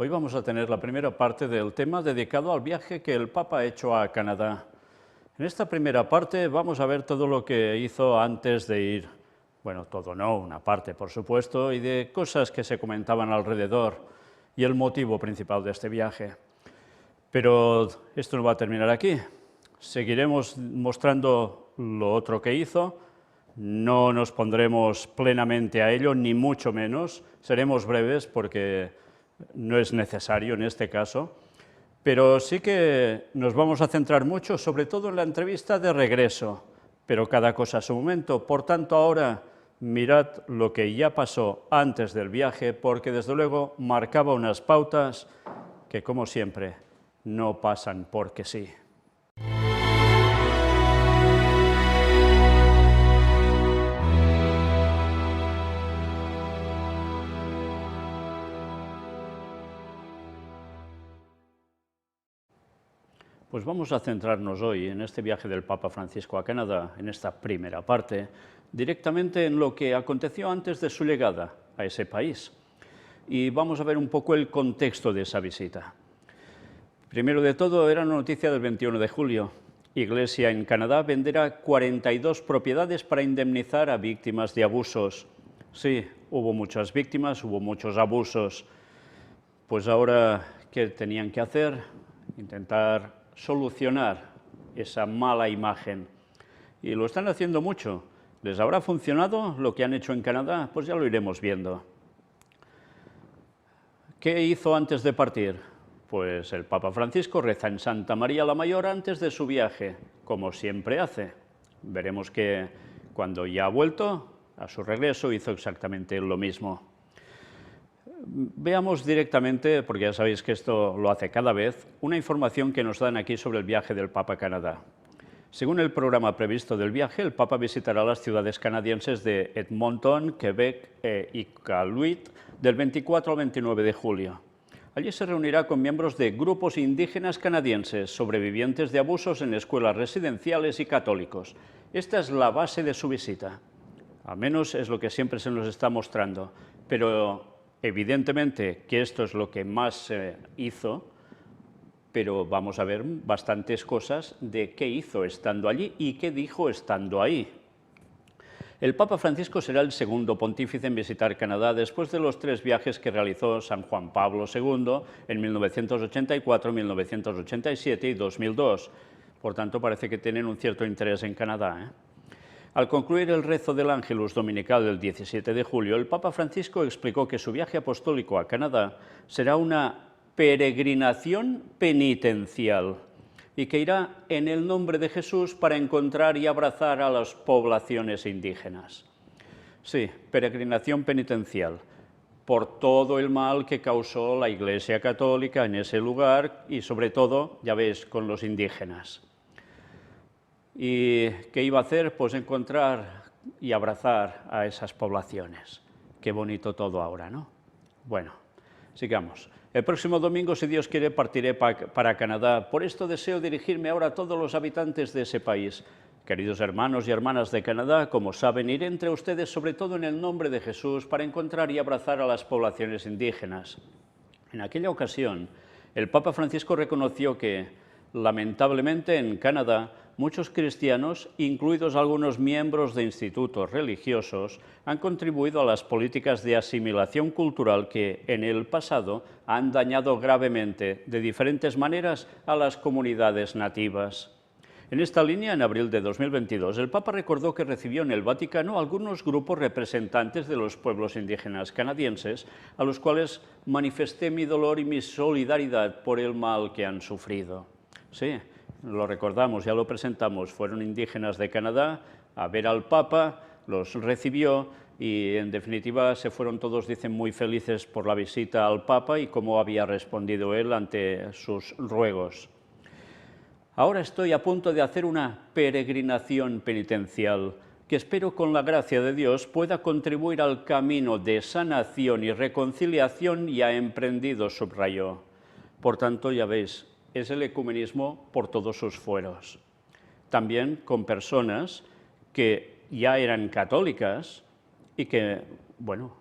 Hoy vamos a tener la primera parte del tema dedicado al viaje que el Papa ha hecho a Canadá. En esta primera parte vamos a ver todo lo que hizo antes de ir. Bueno, todo no, una parte por supuesto, y de cosas que se comentaban alrededor y el motivo principal de este viaje. Pero esto no va a terminar aquí. Seguiremos mostrando lo otro que hizo. No nos pondremos plenamente a ello, ni mucho menos. Seremos breves porque no es necesario en este caso. Pero sí que nos vamos a centrar mucho, sobre todo en la entrevista de regreso. Pero cada cosa a su momento. Por tanto, ahora mirad lo que ya pasó antes del viaje, porque desde luego marcaba unas pautas que, como siempre, no pasan porque sí. Pues vamos a centrarnos hoy en este viaje del Papa Francisco a Canadá, en esta primera parte, directamente en lo que aconteció antes de su llegada a ese país. Y vamos a ver un poco el contexto de esa visita. Primero de todo, era una noticia del 21 de julio. Iglesia en Canadá venderá 42 propiedades para indemnizar a víctimas de abusos. Sí, hubo muchas víctimas, hubo muchos abusos. Pues ahora, ¿qué tenían que hacer? Intentar solucionar esa mala imagen. Y lo están haciendo mucho. ¿Les habrá funcionado lo que han hecho en Canadá? Pues ya lo iremos viendo. ¿Qué hizo antes de partir? Pues el Papa Francisco reza en Santa María la Mayor antes de su viaje, como siempre hace. Veremos que cuando ya ha vuelto, a su regreso, hizo exactamente lo mismo. Veamos directamente, porque ya sabéis que esto lo hace cada vez, una información que nos dan aquí sobre el viaje del Papa a Canadá. Según el programa previsto del viaje, el Papa visitará las ciudades canadienses de Edmonton, Quebec e Iqaluit del 24 al 29 de julio. Allí se reunirá con miembros de grupos indígenas canadienses, sobrevivientes de abusos en escuelas residenciales y católicos. Esta es la base de su visita. Al menos es lo que siempre se nos está mostrando. Pero evidentemente que esto es lo que más hizo, pero vamos a ver bastantes cosas de qué hizo estando allí y qué dijo estando ahí. El Papa Francisco será el segundo pontífice en visitar Canadá después de los 3 viajes que realizó San Juan Pablo II en 1984, 1987 y 2002. Por tanto, parece que tienen un cierto interés en Canadá. Al concluir el rezo del Ángelus dominical del 17 de julio, el Papa Francisco explicó que su viaje apostólico a Canadá será una peregrinación penitencial y que irá en el nombre de Jesús para encontrar y abrazar a las poblaciones indígenas. Sí, peregrinación penitencial, por todo el mal que causó la Iglesia Católica en ese lugar y sobre todo, ya veis, con los indígenas. ¿Y qué iba a hacer? Pues encontrar y abrazar a esas poblaciones. Qué bonito todo ahora, ¿no? Bueno, sigamos. El próximo domingo, si Dios quiere, partiré para Canadá. Por esto deseo dirigirme ahora a todos los habitantes de ese país. Queridos hermanos y hermanas de Canadá, como saben, iré entre ustedes sobre todo en el nombre de Jesús para encontrar y abrazar a las poblaciones indígenas. En aquella ocasión, el Papa Francisco reconoció que, lamentablemente, en Canadá, muchos cristianos, incluidos algunos miembros de institutos religiosos, han contribuido a las políticas de asimilación cultural que, en el pasado, han dañado gravemente, de diferentes maneras, a las comunidades nativas. En esta línea, en abril de 2022, el Papa recordó que recibió en el Vaticano algunos grupos representantes de los pueblos indígenas canadienses, a los cuales manifesté mi dolor y mi solidaridad por el mal que han sufrido. Sí, lo recordamos, ya lo presentamos, fueron indígenas de Canadá a ver al Papa, los recibió y en definitiva se fueron todos, dicen, muy felices por la visita al Papa y cómo había respondido él ante sus ruegos. Ahora estoy a punto de hacer una peregrinación penitencial que espero con la gracia de Dios pueda contribuir al camino de sanación y reconciliación ya emprendido, subrayó. Por tanto, ya veis, es el ecumenismo por todos sus fueros. También con personas que ya eran católicas y que, bueno,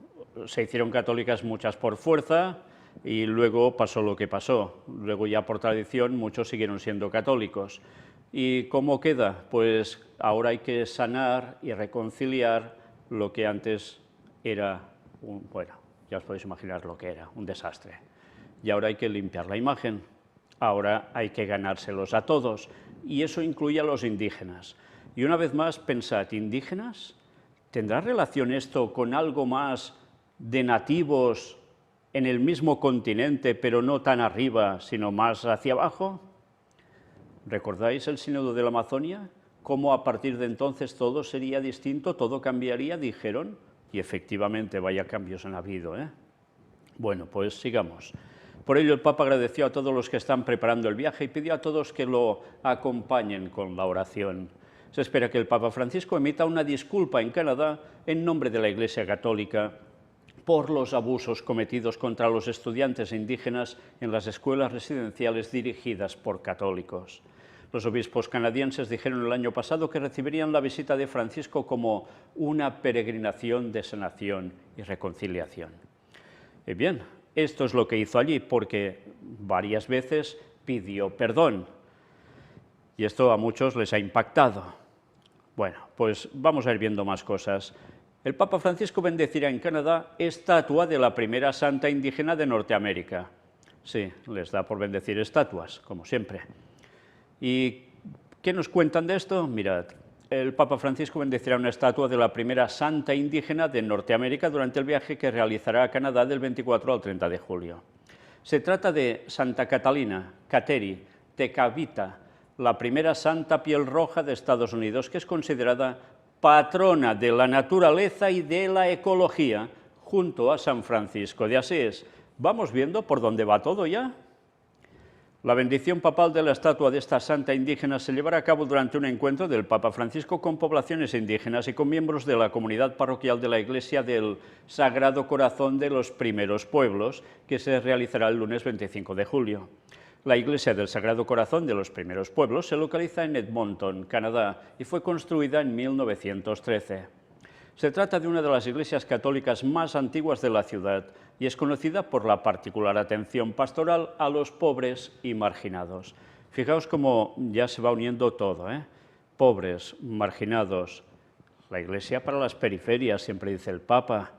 se hicieron católicas muchas por fuerza, y luego pasó lo que pasó. Luego ya por tradición muchos siguieron siendo católicos. ¿Y cómo queda? Pues ahora hay que sanar y reconciliar lo que antes era bueno, ya os podéis imaginar lo que era, un desastre. Y ahora hay que limpiar la imagen, ahora hay que ganárselos a todos, y eso incluye a los indígenas. Y una vez más, pensad, ¿indígenas? ¿Tendrá relación esto con algo más de nativos en el mismo continente, pero no tan arriba, sino más hacia abajo? ¿Recordáis el sínodo de la Amazonia? ¿Cómo a partir de entonces todo sería distinto, todo cambiaría, dijeron? Y efectivamente, vaya cambios han habido, ¿eh? Bueno, pues sigamos. Por ello, el Papa agradeció a todos los que están preparando el viaje y pidió a todos que lo acompañen con la oración. Se espera que el Papa Francisco emita una disculpa en Canadá en nombre de la Iglesia Católica por los abusos cometidos contra los estudiantes indígenas en las escuelas residenciales dirigidas por católicos. Los obispos canadienses dijeron el año pasado que recibirían la visita de Francisco como una peregrinación de sanación y reconciliación. Y bien, esto es lo que hizo allí, porque varias veces pidió perdón. Y esto a muchos les ha impactado. Bueno, pues vamos a ir viendo más cosas. El Papa Francisco bendecirá en Canadá estatua de la primera santa indígena de Norteamérica. Sí, les da por bendecir estatuas, como siempre. ¿Y qué nos cuentan de esto? Mirad, el Papa Francisco bendecirá una estatua de la primera santa indígena de Norteamérica durante el viaje que realizará a Canadá del 24 al 30 de julio. Se trata de Santa Catalina Kateri Tekakwitha, la primera santa piel roja de Estados Unidos, que es considerada patrona de la naturaleza y de la ecología, junto a San Francisco de Asís. ¿Vamos viendo por dónde va todo ya? La bendición papal de la estatua de esta santa indígena se llevará a cabo durante un encuentro del Papa Francisco con poblaciones indígenas y con miembros de la comunidad parroquial de la Iglesia del Sagrado Corazón de los Primeros Pueblos, que se realizará el lunes 25 de julio. La Iglesia del Sagrado Corazón de los Primeros Pueblos se localiza en Edmonton, Canadá, y fue construida en 1913. Se trata de una de las iglesias católicas más antiguas de la ciudad y es conocida por la particular atención pastoral a los pobres y marginados. Fijaos cómo ya se va uniendo todo, ¿eh? Pobres, marginados, la iglesia para las periferias, siempre dice el Papa.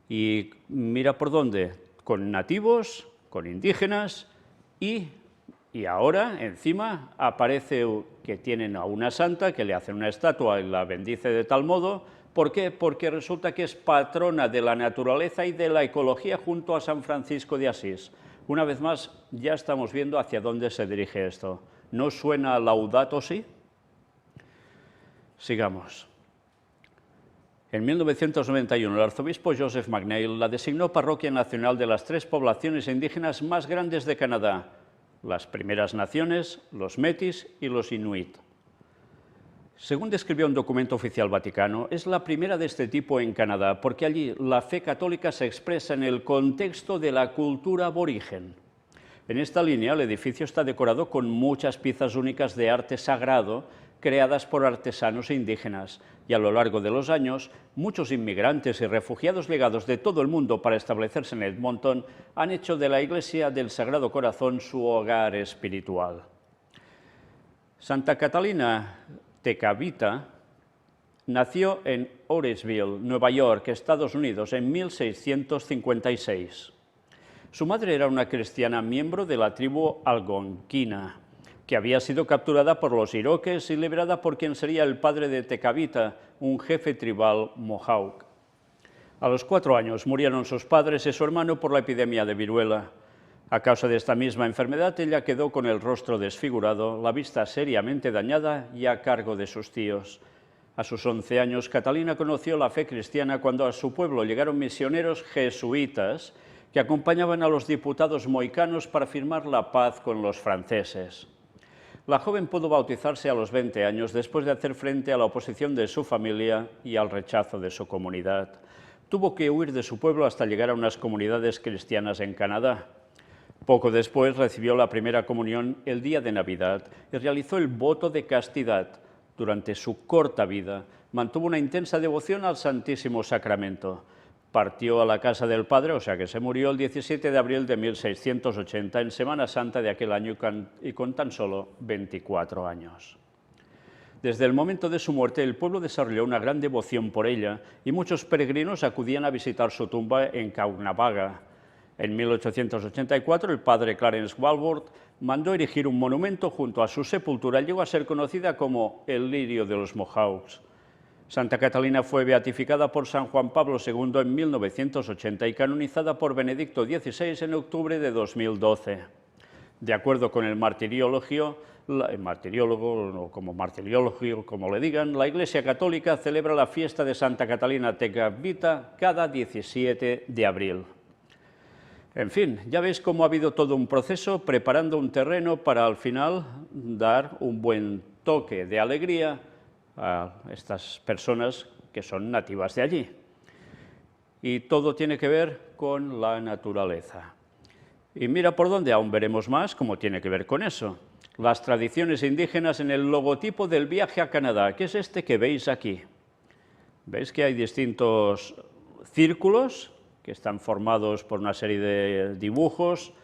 Y mira por dónde, con nativos, con indígenas y ahora encima aparece que tienen a una santa que le hacen una estatua y la bendice de tal modo. ¿Por qué? Porque resulta que es patrona de la naturaleza y de la ecología junto a San Francisco de Asís. Una vez más, ya estamos viendo hacia dónde se dirige esto. ¿No suena a Laudato Si? Sigamos. En 1991, el arzobispo Joseph McNeill la designó parroquia nacional de las 3 poblaciones indígenas más grandes de Canadá, las Primeras Naciones, los Metis y los Inuit. Según describió un documento oficial vaticano, es la primera de este tipo en Canadá, porque allí la fe católica se expresa en el contexto de la cultura aborigen. En esta línea, el edificio está decorado con muchas piezas únicas de arte sagrado creadas por artesanos indígenas, y a lo largo de los años, muchos inmigrantes y refugiados llegados de todo el mundo para establecerse en Edmonton han hecho de la Iglesia del Sagrado Corazón su hogar espiritual. Santa Catalina Tekakwitha nació en Oresville, Nueva York, Estados Unidos, en 1656. Su madre era una cristiana miembro de la tribu algonquina, que había sido capturada por los iroqueses y liberada por quien sería el padre de Tekakwitha, un jefe tribal Mohawk. A los 4 años murieron sus padres y su hermano por la epidemia de viruela. A causa de esta misma enfermedad, ella quedó con el rostro desfigurado, la vista seriamente dañada y a cargo de sus tíos. A sus 11 años, Catalina conoció la fe cristiana cuando a su pueblo llegaron misioneros jesuitas que acompañaban a los diputados mohicanos para firmar la paz con los franceses. La joven pudo bautizarse a los 20 años después de hacer frente a la oposición de su familia y al rechazo de su comunidad. Tuvo que huir de su pueblo hasta llegar a unas comunidades cristianas en Canadá. Poco después recibió la primera comunión el día de Navidad y realizó el voto de castidad. Durante su corta vida mantuvo una intensa devoción al Santísimo Sacramento. partió a la casa del padre, o sea que se murió el 17 de abril de 1680, en Semana Santa de aquel año y con tan solo 24 años. Desde el momento de su muerte, el pueblo desarrolló una gran devoción por ella y muchos peregrinos acudían a visitar su tumba en Caughnawaga. En 1884, el padre Clarence Walworth mandó erigir un monumento junto a su sepultura. Llegó a ser conocida como el lirio de los Mohawks. Santa Catalina fue beatificada por San Juan Pablo II en 1980 y canonizada por Benedicto XVI en octubre de 2012. De acuerdo con el martiriólogo, o como martiriologio, como le digan, la Iglesia Católica celebra la fiesta de Santa Catalina Tecavita cada 17 de abril. En fin, ya veis cómo ha habido todo un proceso preparando un terreno para al final dar un buen toque de alegría a estas personas que son nativas de allí. Y todo tiene que ver con la naturaleza. Y mira por dónde, aún veremos más cómo tiene que ver con eso. Las tradiciones indígenas en el logotipo del viaje a Canadá, que es este que veis aquí. ¿Veis que hay distintos círculos que están formados por una serie de dibujos?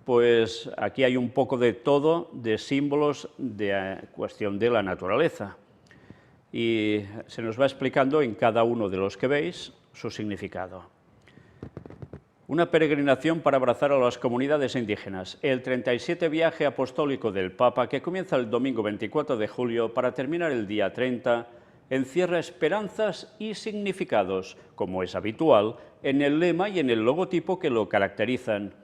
Pues aquí hay un poco de todo, de símbolos de cuestión de la naturaleza. Y se nos va explicando en cada uno de los que veis su significado. Una peregrinación para abrazar a las comunidades indígenas. El 37 viaje apostólico del Papa, que comienza el domingo 24 de julio para terminar el día 30, encierra esperanzas y significados, como es habitual, en el lema y en el logotipo que lo caracterizan.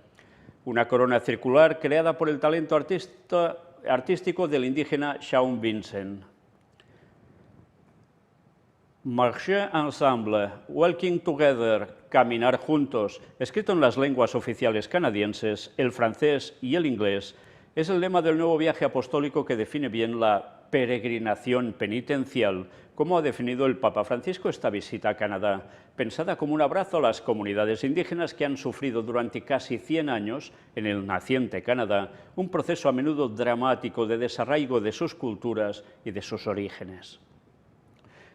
Una corona circular creada por el talento artístico del indígena Shaun Vincent. Marcher ensemble, walking together, caminar juntos, escrito en las lenguas oficiales canadienses, el francés y el inglés, es el lema del nuevo viaje apostólico que define bien la peregrinación penitencial, como ha definido el Papa Francisco esta visita a Canadá, pensada como un abrazo a las comunidades indígenas que han sufrido durante casi 100 años, en el naciente Canadá, un proceso a menudo dramático de desarraigo de sus culturas y de sus orígenes.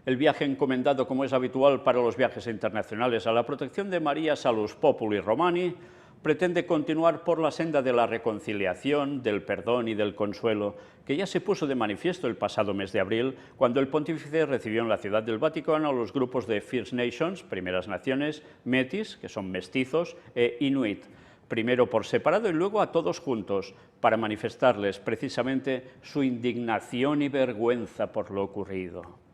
El viaje encomendado, como es habitual para los viajes internacionales, a la protección de María Salus Populi Romani, pretende continuar por la senda de la reconciliación, del perdón y del consuelo, que ya se puso de manifiesto el pasado mes de abril, cuando el pontífice recibió en la Ciudad del Vaticano a los grupos de First Nations, primeras naciones, Métis, que son mestizos, e Inuit, primero por separado y luego a todos juntos, para manifestarles precisamente su indignación y vergüenza por lo ocurrido.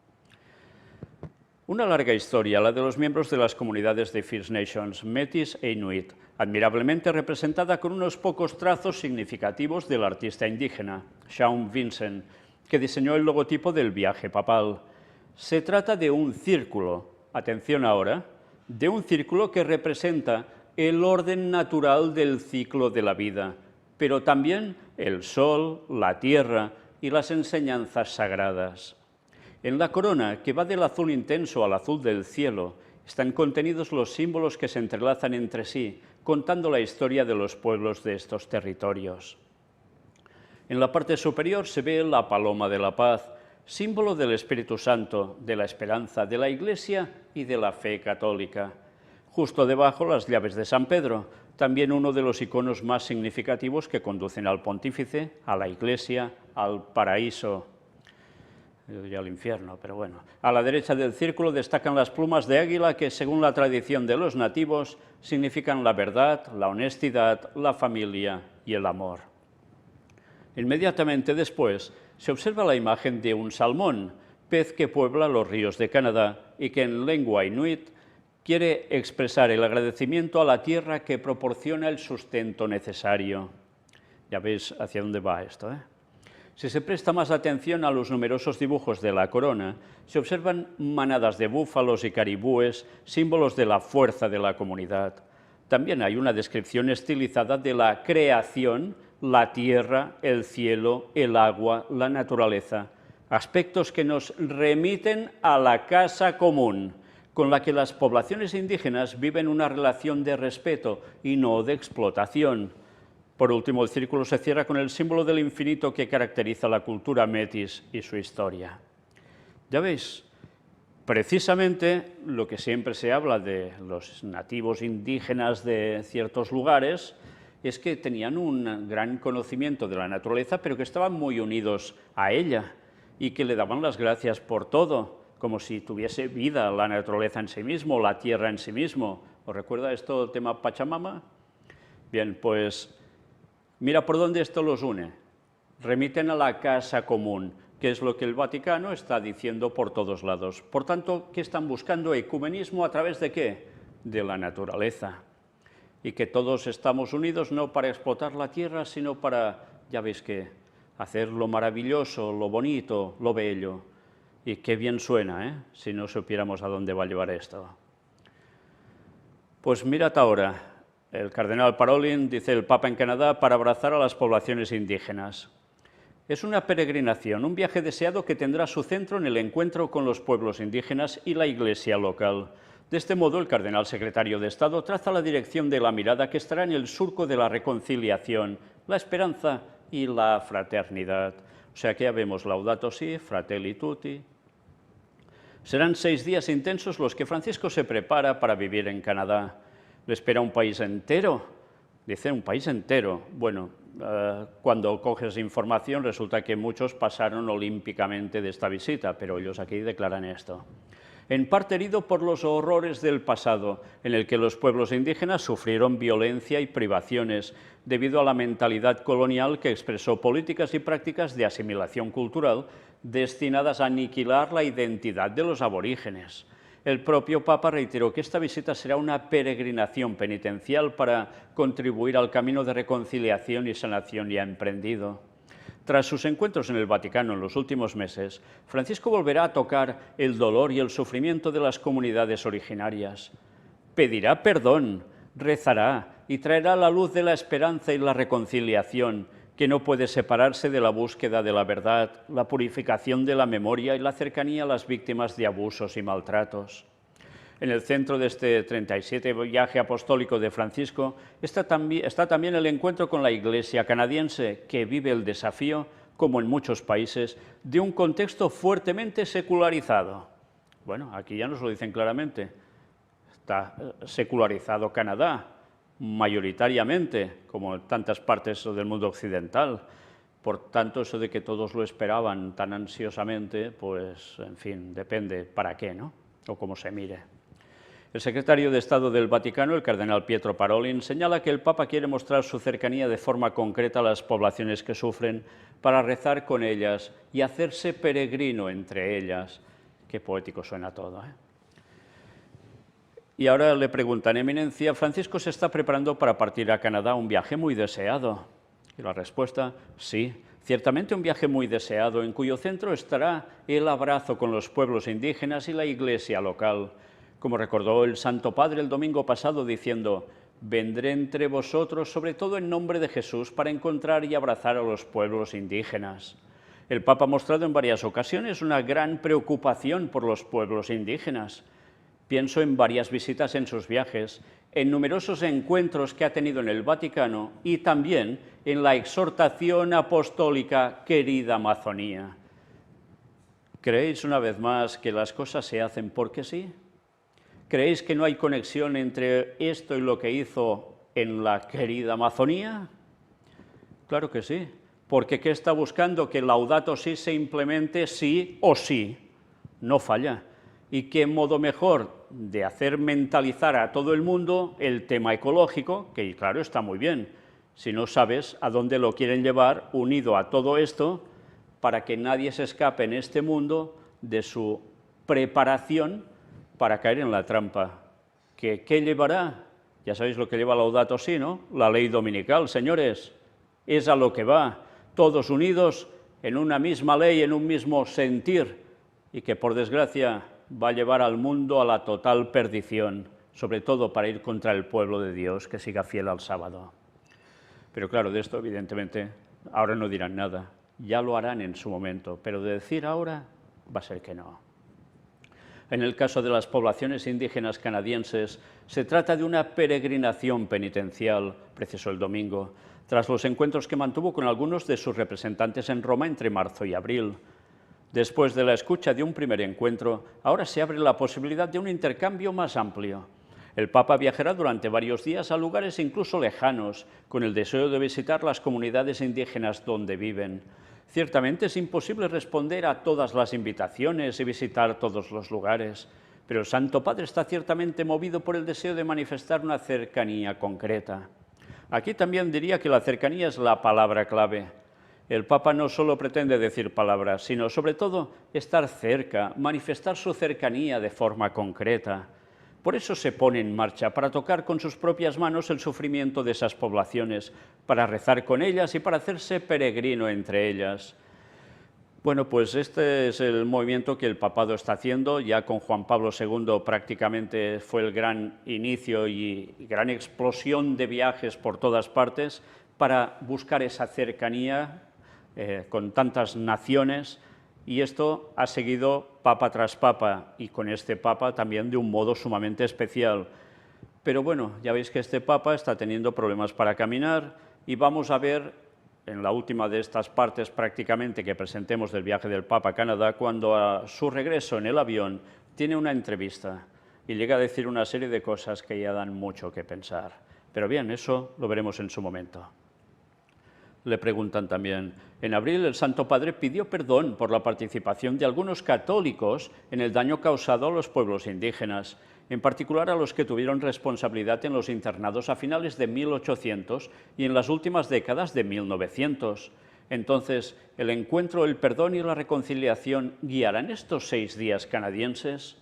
Una larga historia, la de los miembros de las comunidades de First Nations, Métis e Inuit, admirablemente representada con unos pocos trazos significativos del artista indígena, Shaun Vincent, que diseñó el logotipo del viaje papal. Se trata de un círculo, atención ahora, de un círculo que representa el orden natural del ciclo de la vida, pero también el sol, la tierra y las enseñanzas sagradas. En la corona, que va del azul intenso al azul del cielo, están contenidos los símbolos que se entrelazan entre sí, contando la historia de los pueblos de estos territorios. En la parte superior se ve la paloma de la paz, símbolo del Espíritu Santo, de la esperanza, de la Iglesia y de la fe católica. Justo debajo, las llaves de San Pedro, también uno de los iconos más significativos que conducen al pontífice, a la Iglesia, al paraíso. Yo diría al infierno, pero bueno. A la derecha del círculo destacan las plumas de águila que, según la tradición de los nativos, significan la verdad, la honestidad, la familia y el amor. Inmediatamente después se observa la imagen de un salmón, pez que puebla los ríos de Canadá y que en lengua inuit quiere expresar el agradecimiento a la tierra que proporciona el sustento necesario. Ya veis hacia dónde va esto, ¿eh? Si se presta más atención a los numerosos dibujos de la corona, se observan manadas de búfalos y caribúes, símbolos de la fuerza de la comunidad. También hay una descripción estilizada de la creación, la tierra, el cielo, el agua, la naturaleza, aspectos que nos remiten a la casa común, con la que las poblaciones indígenas viven una relación de respeto y no de explotación. Por último, el círculo se cierra con el símbolo del infinito que caracteriza la cultura métis y su historia. Ya veis, precisamente lo que siempre se habla de los nativos indígenas de ciertos lugares es que tenían un gran conocimiento de la naturaleza, pero que estaban muy unidos a ella y que le daban las gracias por todo, como si tuviese vida la naturaleza en sí mismo, la tierra en sí mismo. ¿Os recuerda esto el tema Pachamama? Bien, pues mira por dónde esto los une. Remiten a la casa común, que es lo que el Vaticano está diciendo por todos lados. Por tanto, ¿qué están buscando? Ecumenismo a través de ¿qué? De la naturaleza. Y que todos estamos unidos no para explotar la tierra, sino para, ya veis que, hacer lo maravilloso, lo bonito, lo bello. Y qué bien suena, ¿eh? Si no supiéramos a dónde va a llevar esto. Pues mirad ahora, el cardenal Parolin, dice el Papa en Canadá, para abrazar a las poblaciones indígenas. Es una peregrinación, un viaje deseado que tendrá su centro en el encuentro con los pueblos indígenas y la Iglesia local. De este modo, el cardenal secretario de Estado traza la dirección de la mirada que estará en el surco de la reconciliación, la esperanza y la fraternidad. O sea que ya vemos Laudato Si, Fratelli Tutti. Serán 6 días intensos los que Francisco se prepara para vivir en Canadá. Le espera un país entero, dice un país entero. Bueno, cuando coges información resulta que muchos pasaron olímpicamente de esta visita, pero ellos aquí declaran esto. En parte herido por los horrores del pasado, en el que los pueblos indígenas sufrieron violencia y privaciones debido a la mentalidad colonial que expresó políticas y prácticas de asimilación cultural destinadas a aniquilar la identidad de los aborígenes. El propio Papa reiteró que esta visita será una peregrinación penitencial para contribuir al camino de reconciliación y sanación ya emprendido. Tras sus encuentros en el Vaticano en los últimos meses, Francisco volverá a tocar el dolor y el sufrimiento de las comunidades originarias. Pedirá perdón, rezará y traerá la luz de la esperanza y la reconciliación, que no puede separarse de la búsqueda de la verdad, la purificación de la memoria y la cercanía a las víctimas de abusos y maltratos. En el centro de este 37 viaje apostólico de Francisco está también el encuentro con la Iglesia canadiense, que vive el desafío, como en muchos países, de un contexto fuertemente secularizado. Bueno, aquí ya nos lo dicen claramente. Está secularizado Canadá, mayoritariamente, como en tantas partes del mundo occidental. Por tanto, eso de que todos lo esperaban tan ansiosamente, pues, en fin, depende para qué, ¿no? O cómo se mire. El secretario de Estado del Vaticano, el cardenal Pietro Parolin, señala que el Papa quiere mostrar su cercanía de forma concreta a las poblaciones que sufren para rezar con ellas y hacerse peregrino entre ellas. Qué poético suena todo, ¿eh? Y ahora le preguntan, Eminencia, Francisco se está preparando para partir a Canadá, un viaje muy deseado. Y la respuesta, sí, ciertamente un viaje muy deseado, en cuyo centro estará el abrazo con los pueblos indígenas y la Iglesia local. Como recordó el Santo Padre el domingo pasado diciendo, vendré entre vosotros, sobre todo en nombre de Jesús, para encontrar y abrazar a los pueblos indígenas. El Papa ha mostrado en varias ocasiones una gran preocupación por los pueblos indígenas. Pienso en varias visitas en sus viajes, en numerosos encuentros que ha tenido en el Vaticano y también en la exhortación apostólica Querida Amazonía. ¿Creéis una vez más que las cosas se hacen porque sí? ¿Creéis que no hay conexión entre esto y lo que hizo en la querida Amazonía? Claro que sí, porque ¿qué está buscando? Que Laudato Si se implemente sí o sí, no falla. ¿Y qué modo mejor de hacer mentalizar a todo el mundo el tema ecológico? Que claro, está muy bien, si no sabes a dónde lo quieren llevar unido a todo esto, para que nadie se escape en este mundo de su preparación para caer en la trampa. ¿Qué llevará? Ya sabéis lo que lleva Laudato Si, ¿no? La ley dominical, señores, es a lo que va, todos unidos en una misma ley, en un mismo sentir, y que por desgracia va a llevar al mundo a la total perdición, sobre todo para ir contra el pueblo de Dios, que siga fiel al sábado. Pero claro, de esto evidentemente ahora no dirán nada, ya lo harán en su momento, pero de decir ahora va a ser que no. En el caso de las poblaciones indígenas canadienses, se trata de una peregrinación penitencial, precisó el domingo, tras los encuentros que mantuvo con algunos de sus representantes en Roma entre marzo y abril. Después de la escucha de un primer encuentro, ahora se abre la posibilidad de un intercambio más amplio. El Papa viajará durante varios días a lugares incluso lejanos, con el deseo de visitar las comunidades indígenas donde viven. Ciertamente es imposible responder a todas las invitaciones y visitar todos los lugares, pero el Santo Padre está ciertamente movido por el deseo de manifestar una cercanía concreta. Aquí también diría que la cercanía es la palabra clave. El Papa no solo pretende decir palabras, sino sobre todo estar cerca, manifestar su cercanía de forma concreta. Por eso se pone en marcha, para tocar con sus propias manos el sufrimiento de esas poblaciones, para rezar con ellas y para hacerse peregrino entre ellas. Bueno, pues este es el movimiento que el papado está haciendo. Ya con Juan Pablo II prácticamente fue el gran inicio y gran explosión de viajes por todas partes para buscar esa cercanía con tantas naciones, y esto ha seguido papa tras papa, y con este papa también de un modo sumamente especial. Pero bueno, ya veis que este papa está teniendo problemas para caminar, y vamos a ver en la última de estas partes prácticamente que presentemos del viaje del Papa a Canadá, cuando a su regreso en el avión tiene una entrevista y llega a decir una serie de cosas que ya dan mucho que pensar. Pero bien, eso lo veremos en su momento. Le preguntan también, en abril el Santo Padre pidió perdón por la participación de algunos católicos en el daño causado a los pueblos indígenas, en particular a los que tuvieron responsabilidad en los internados a finales de 1800 y en las últimas décadas de 1900. Entonces, ¿el encuentro, el perdón y la reconciliación guiarán estos 6 días canadienses?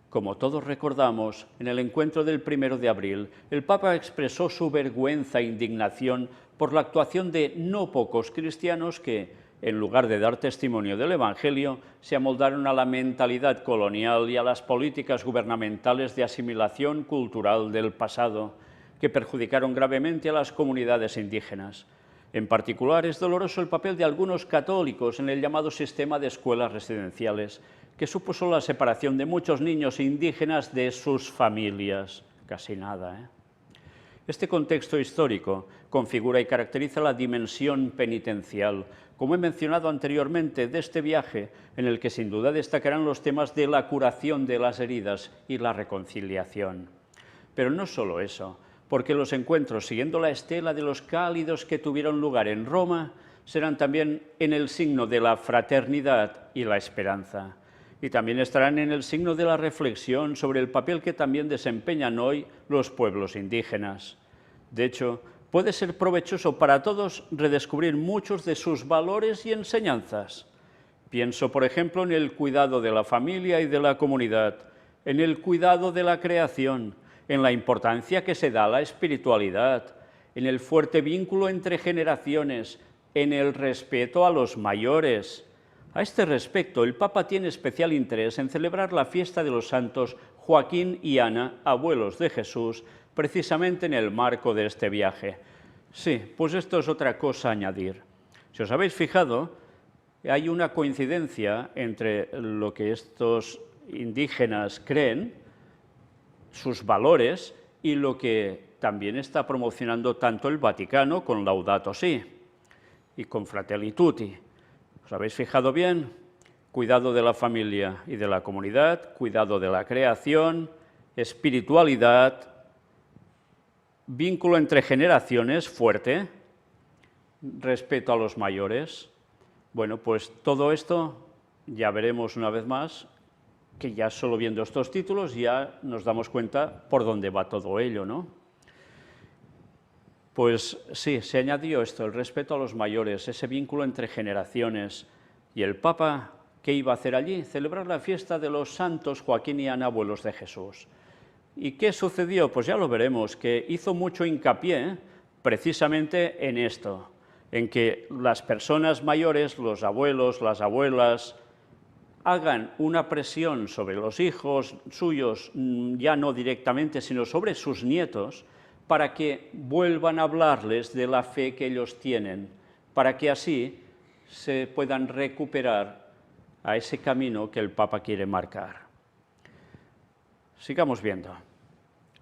Como todos recordamos, en el encuentro del 1 de abril, el Papa expresó su vergüenza e indignación por la actuación de no pocos cristianos que, en lugar de dar testimonio del Evangelio, se amoldaron a la mentalidad colonial y a las políticas gubernamentales de asimilación cultural del pasado, que perjudicaron gravemente a las comunidades indígenas. En particular, es doloroso el papel de algunos católicos en el llamado sistema de escuelas residenciales, que supuso la separación de muchos niños indígenas de sus familias. Casi nada, ¿eh? Este contexto histórico configura y caracteriza la dimensión penitencial, como he mencionado anteriormente, de este viaje, en el que sin duda destacarán los temas de la curación de las heridas y la reconciliación. Pero no solo eso, porque los encuentros, siguiendo la estela de los cálidos que tuvieron lugar en Roma, serán también en el signo de la fraternidad y la esperanza. Y también estarán en el signo de la reflexión sobre el papel que también desempeñan hoy los pueblos indígenas. De hecho, puede ser provechoso para todos redescubrir muchos de sus valores y enseñanzas. Pienso, por ejemplo, en el cuidado de la familia y de la comunidad, en el cuidado de la creación, en la importancia que se da a la espiritualidad, en el fuerte vínculo entre generaciones, en el respeto a los mayores. A este respecto, el Papa tiene especial interés en celebrar la fiesta de los santos Joaquín y Ana, abuelos de Jesús, precisamente en el marco de este viaje. Sí, pues esto es otra cosa a añadir. Si os habéis fijado, hay una coincidencia entre lo que estos indígenas creen, sus valores, y lo que también está promocionando tanto el Vaticano con Laudato Si y con Fratelli Tutti. ¿Os habéis fijado bien? Cuidado de la familia y de la comunidad, cuidado de la creación, espiritualidad, vínculo entre generaciones fuerte, respeto a los mayores. Bueno, pues todo esto ya veremos una vez más, que ya solo viendo estos títulos ya nos damos cuenta por dónde va todo ello, ¿no? Pues sí, se añadió esto, el respeto a los mayores, ese vínculo entre generaciones. Y el Papa, ¿qué iba a hacer allí? Celebrar la fiesta de los santos Joaquín y Ana, abuelos de Jesús. ¿Y qué sucedió? Pues ya lo veremos, que hizo mucho hincapié precisamente en esto, en que las personas mayores, los abuelos, las abuelas, hagan una presión sobre los hijos suyos, ya no directamente, sino sobre sus nietos, para que vuelvan a hablarles de la fe que ellos tienen, para que así se puedan recuperar a ese camino que el Papa quiere marcar. Sigamos viendo.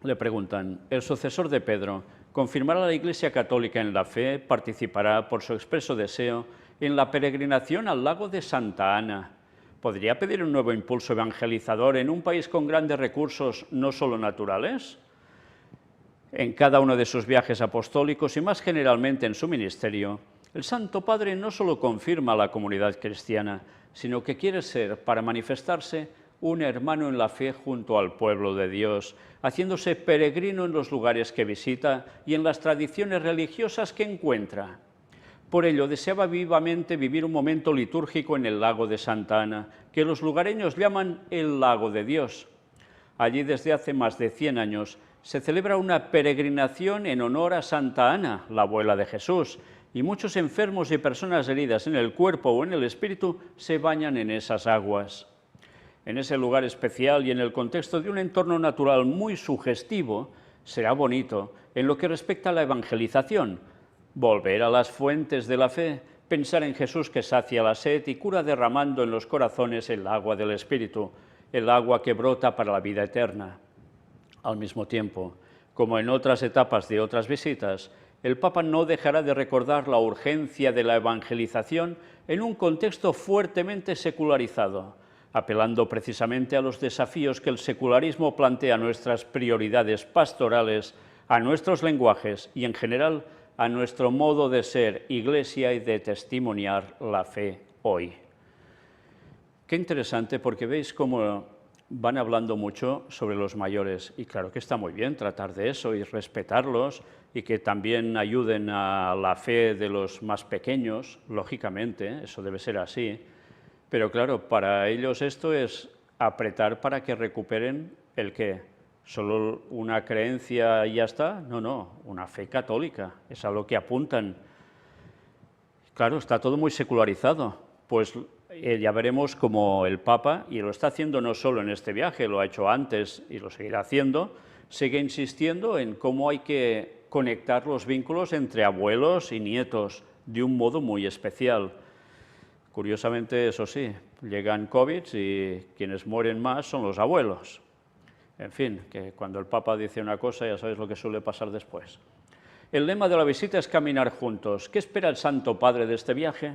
Le preguntan, ¿el sucesor de Pedro confirmará a la Iglesia Católica en la fe, participará por su expreso deseo en la peregrinación al lago de Santa Ana. ¿Podría pedir un nuevo impulso evangelizador en un país con grandes recursos, no solo naturales? En cada uno de sus viajes apostólicos y más generalmente en su ministerio, el Santo Padre no solo confirma a la comunidad cristiana, sino que quiere ser, para manifestarse, un hermano en la fe junto al pueblo de Dios, haciéndose peregrino en los lugares que visita y en las tradiciones religiosas que encuentra. Por ello, deseaba vivamente vivir un momento litúrgico en el lago de Santa Ana, que los lugareños llaman el Lago de Dios. Allí, desde hace más de 100 años, se celebra una peregrinación en honor a Santa Ana, la abuela de Jesús, y muchos enfermos y personas heridas en el cuerpo o en el espíritu se bañan en esas aguas. En ese lugar especial y en el contexto de un entorno natural muy sugestivo, será bonito, en lo que respecta a la evangelización, volver a las fuentes de la fe, pensar en Jesús que sacia la sed y cura derramando en los corazones el agua del Espíritu, el agua que brota para la vida eterna. Al mismo tiempo, como en otras etapas de otras visitas, el Papa no dejará de recordar la urgencia de la evangelización en un contexto fuertemente secularizado, apelando precisamente a los desafíos que el secularismo plantea a nuestras prioridades pastorales, a nuestros lenguajes y, en general, a nuestro modo de ser Iglesia y de testimoniar la fe hoy. Qué interesante, porque veis cómo van hablando mucho sobre los mayores, y claro que está muy bien tratar de eso y respetarlos, y que también ayuden a la fe de los más pequeños, lógicamente, eso debe ser así, pero claro, para ellos esto es apretar para que recuperen el ¿qué? ¿Solo una creencia y ya está? No, una fe católica, es a lo que apuntan. Claro, está todo muy secularizado, pues ya veremos cómo el Papa, y lo está haciendo no solo en este viaje, lo ha hecho antes y lo seguirá haciendo, sigue insistiendo en cómo hay que conectar los vínculos entre abuelos y nietos de un modo muy especial. Curiosamente, eso sí, llegan COVID y quienes mueren más son los abuelos. En fin, que cuando el Papa dice una cosa ya sabéis lo que suele pasar después. El lema de la visita es caminar juntos. ¿Qué espera el Santo Padre de este viaje?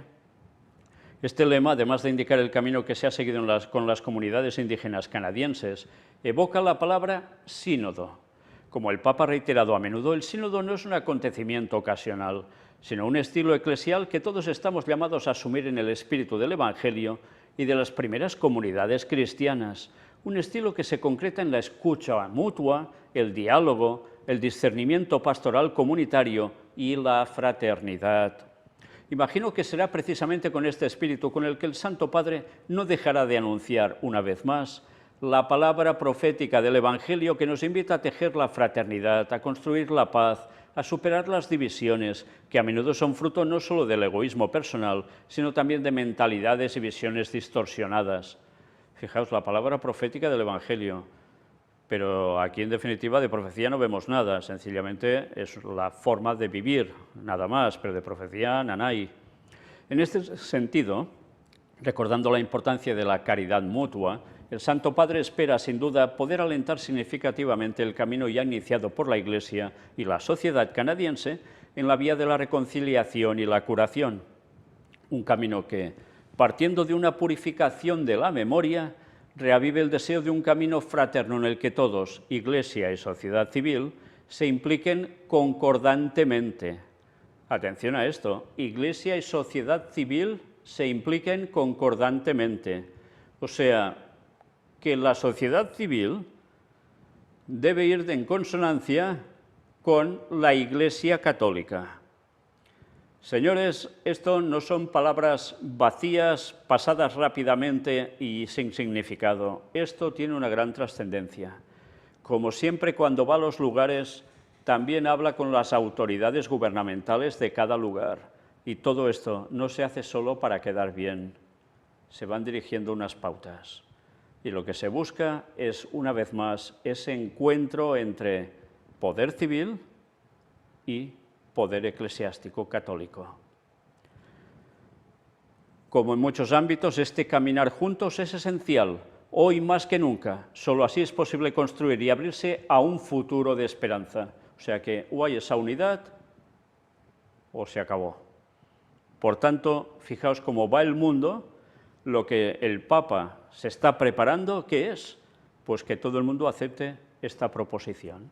Este lema, además de indicar el camino que se ha seguido con las comunidades indígenas canadienses, evoca la palabra sínodo. Como el Papa ha reiterado a menudo, el sínodo no es un acontecimiento ocasional, sino un estilo eclesial que todos estamos llamados a asumir en el espíritu del Evangelio y de las primeras comunidades cristianas, un estilo que se concreta en la escucha mutua, el diálogo, el discernimiento pastoral comunitario y la fraternidad. Imagino que será precisamente con este espíritu con el que el Santo Padre no dejará de anunciar una vez más la palabra profética del Evangelio que nos invita a tejer la fraternidad, a construir la paz, a superar las divisiones, que a menudo son fruto no solo del egoísmo personal, sino también de mentalidades y visiones distorsionadas. Fijaos, la palabra profética del Evangelio, pero aquí en definitiva de profecía no vemos nada, sencillamente es la forma de vivir, nada más, pero de profecía nanay. En este sentido, recordando la importancia de la caridad mutua, el Santo Padre espera, sin duda, poder alentar significativamente el camino ya iniciado por la Iglesia y la sociedad canadiense en la vía de la reconciliación y la curación. Un camino que, partiendo de una purificación de la memoria, reavive el deseo de un camino fraterno en el que todos, Iglesia y sociedad civil, se impliquen concordantemente. Atención a esto, Iglesia y sociedad civil se impliquen concordantemente. O sea, que la sociedad civil debe ir en consonancia con la Iglesia católica. Señores, esto no son palabras vacías, pasadas rápidamente y sin significado. Esto tiene una gran trascendencia. Como siempre, cuando va a los lugares, también habla con las autoridades gubernamentales de cada lugar. Y todo esto no se hace solo para quedar bien. Se van dirigiendo unas pautas. Y lo que se busca es, una vez más, ese encuentro entre poder civil y poder eclesiástico católico. Como en muchos ámbitos, este caminar juntos es esencial, hoy más que nunca. Solo así es posible construir y abrirse a un futuro de esperanza. O sea que o hay esa unidad o se acabó. Por tanto, fijaos cómo va el mundo, lo que el Papa se está preparando, ¿qué es? Pues que todo el mundo acepte esta proposición,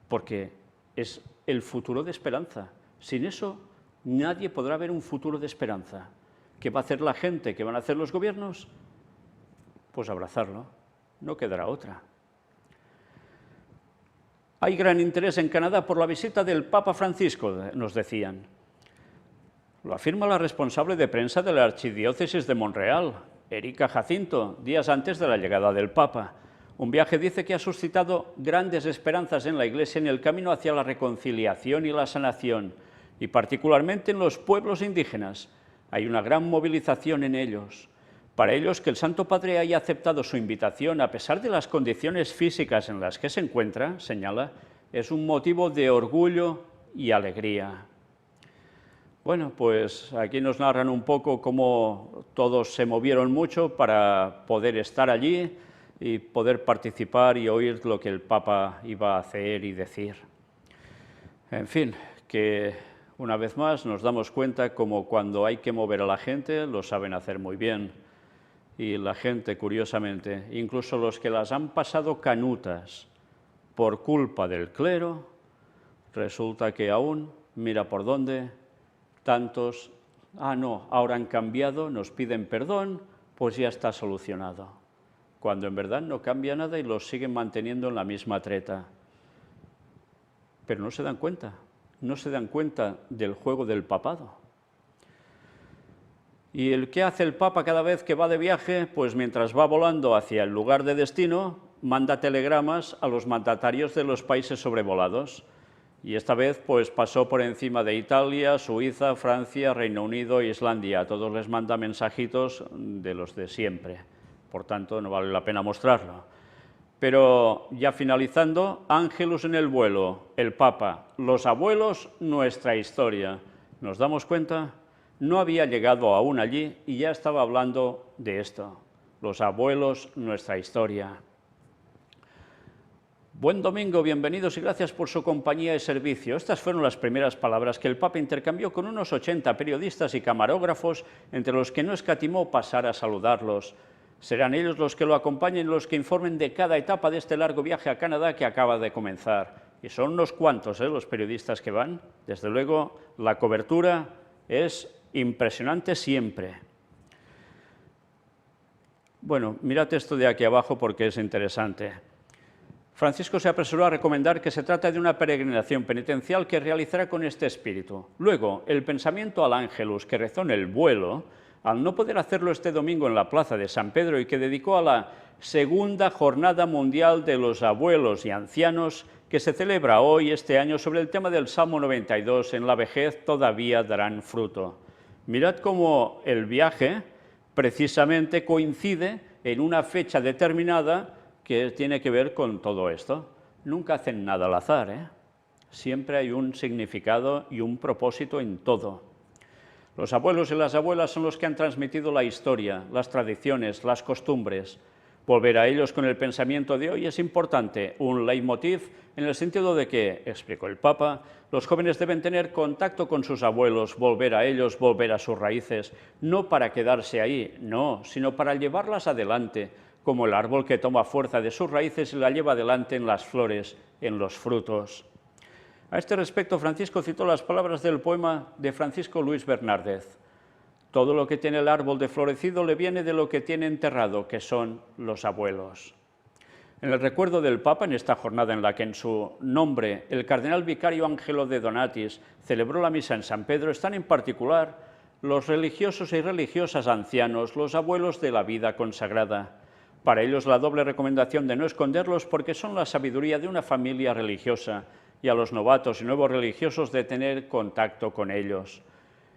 porque es el futuro de esperanza. Sin eso, nadie podrá ver un futuro de esperanza. ¿Qué va a hacer la gente? ¿Qué van a hacer los gobiernos? Pues abrazarlo, no quedará otra. Hay gran interés en Canadá por la visita del Papa Francisco, nos decían. Lo afirma la responsable de prensa de la Archidiócesis de Montreal, Erika Jacinto, días antes de la llegada del Papa. Un viaje, dice, que ha suscitado grandes esperanzas en la Iglesia en el camino hacia la reconciliación y la sanación, y particularmente en los pueblos indígenas. Hay una gran movilización en ellos. Para ellos, que el Santo Padre haya aceptado su invitación, a pesar de las condiciones físicas en las que se encuentra, señala, es un motivo de orgullo y alegría. Bueno, pues aquí nos narran un poco cómo todos se movieron mucho para poder estar allí y poder participar y oír lo que el Papa iba a hacer y decir. En fin, que una vez más nos damos cuenta como cuando hay que mover a la gente lo saben hacer muy bien. Y la gente, curiosamente, incluso los que las han pasado canutas por culpa del clero, resulta que aún, mira por dónde, tantos, no, ahora han cambiado, nos piden perdón, pues ya está solucionado. Cuando en verdad no cambia nada y los siguen manteniendo en la misma treta. Pero no se dan cuenta del juego del papado. ¿Y el qué hace el Papa cada vez que va de viaje? Pues mientras va volando hacia el lugar de destino, manda telegramas a los mandatarios de los países sobrevolados. Y esta vez pues pasó por encima de Italia, Suiza, Francia, Reino Unido e Islandia. A todos les manda mensajitos de los de siempre. Por tanto, no vale la pena mostrarlo. Pero ya finalizando, Ángelus en el vuelo, el Papa, los abuelos, nuestra historia. ¿Nos damos cuenta? No había llegado aún allí y ya estaba hablando de esto. Los abuelos, nuestra historia. Buen domingo, bienvenidos y gracias por su compañía y servicio. Estas fueron las primeras palabras que el Papa intercambió con unos 80 periodistas y camarógrafos, entre los que no escatimó pasar a saludarlos. Serán ellos los que lo acompañen, los que informen de cada etapa de este largo viaje a Canadá que acaba de comenzar. Y son unos cuantos los periodistas que van. Desde luego, la cobertura es impresionante siempre. Bueno, mirad esto de aquí abajo porque es interesante. Francisco se apresuró a recomendar que se trata de una peregrinación penitencial que realizará con este espíritu. Luego, el pensamiento al Ángelus que rezó en el vuelo, al no poder hacerlo este domingo en la plaza de San Pedro y que dedicó a la segunda Jornada Mundial de los Abuelos y Ancianos, que se celebra hoy, este año, sobre el tema del Salmo 92, en la vejez todavía darán fruto. Mirad cómo el viaje precisamente coincide en una fecha determinada que tiene que ver con todo esto. Nunca hacen nada al azar, Siempre hay un significado y un propósito en todo. Los abuelos y las abuelas son los que han transmitido la historia, las tradiciones, las costumbres. Volver a ellos con el pensamiento de hoy es importante, un leitmotiv en el sentido de que, explicó el Papa, los jóvenes deben tener contacto con sus abuelos, volver a ellos, volver a sus raíces, no para quedarse ahí, no, sino para llevarlas adelante, como el árbol que toma fuerza de sus raíces y la lleva adelante en las flores, en los frutos. A este respecto, Francisco citó las palabras del poema de Francisco Luis Bernárdez. Todo lo que tiene el árbol de florecido le viene de lo que tiene enterrado, que son los abuelos. En el recuerdo del Papa, en esta jornada en la que en su nombre el cardenal vicario Angelo de Donatis celebró la misa en San Pedro, están en particular los religiosos y religiosas ancianos, los abuelos de la vida consagrada. Para ellos la doble recomendación de no esconderlos porque son la sabiduría de una familia religiosa y a los novatos y nuevos religiosos de tener contacto con ellos.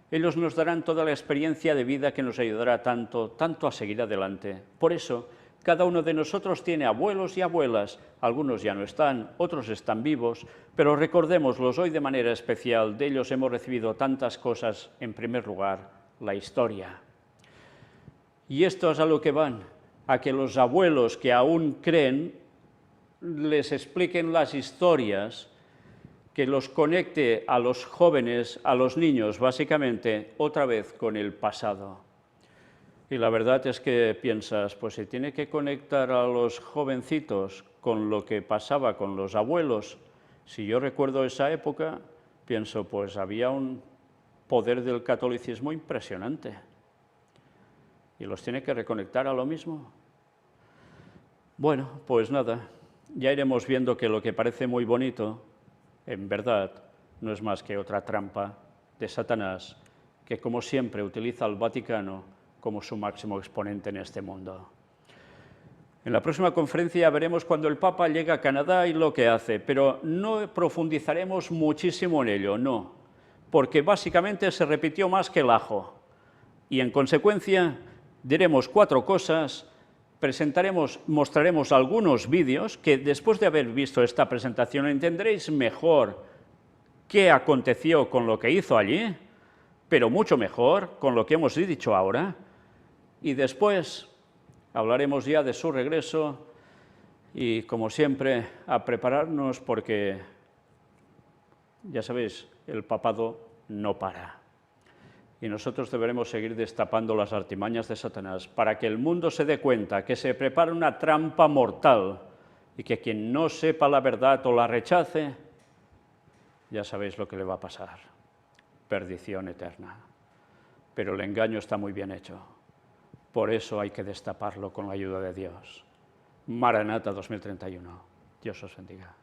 Ellos nos darán toda la experiencia de vida que nos ayudará tanto a seguir adelante. Por eso, cada uno de nosotros tiene abuelos y abuelas, algunos ya no están, otros están vivos, pero recordémoslos hoy de manera especial. De ellos hemos recibido tantas cosas, en primer lugar, la historia. Y esto es a lo que van, a que los abuelos que aún creen les expliquen las historias que los conecte a los jóvenes, a los niños, básicamente, otra vez con el pasado. Y la verdad es que piensas, pues si tiene que conectar a los jovencitos con lo que pasaba con los abuelos, si yo recuerdo esa época, pienso, pues había un poder del catolicismo impresionante. Y los tiene que reconectar a lo mismo. Bueno, pues nada, ya iremos viendo que lo que parece muy bonito, en verdad, no es más que otra trampa de Satanás, que como siempre utiliza al Vaticano como su máximo exponente en este mundo. En la próxima conferencia veremos cuando el Papa llega a Canadá y lo que hace, pero no profundizaremos muchísimo en ello, no, porque básicamente se repitió más que el ajo. Y en consecuencia diremos 4 cosas, mostraremos algunos vídeos que después de haber visto esta presentación entenderéis mejor qué aconteció con lo que hizo allí, pero mucho mejor con lo que hemos dicho ahora, y después hablaremos ya de su regreso y, como siempre, a prepararnos porque, ya sabéis, el papado no para. Y nosotros deberemos seguir destapando las artimañas de Satanás para que el mundo se dé cuenta que se prepara una trampa mortal y que quien no sepa la verdad o la rechace, ya sabéis lo que le va a pasar, perdición eterna. Pero el engaño está muy bien hecho. Por eso hay que destaparlo con la ayuda de Dios. Maranata 2031. Dios os bendiga.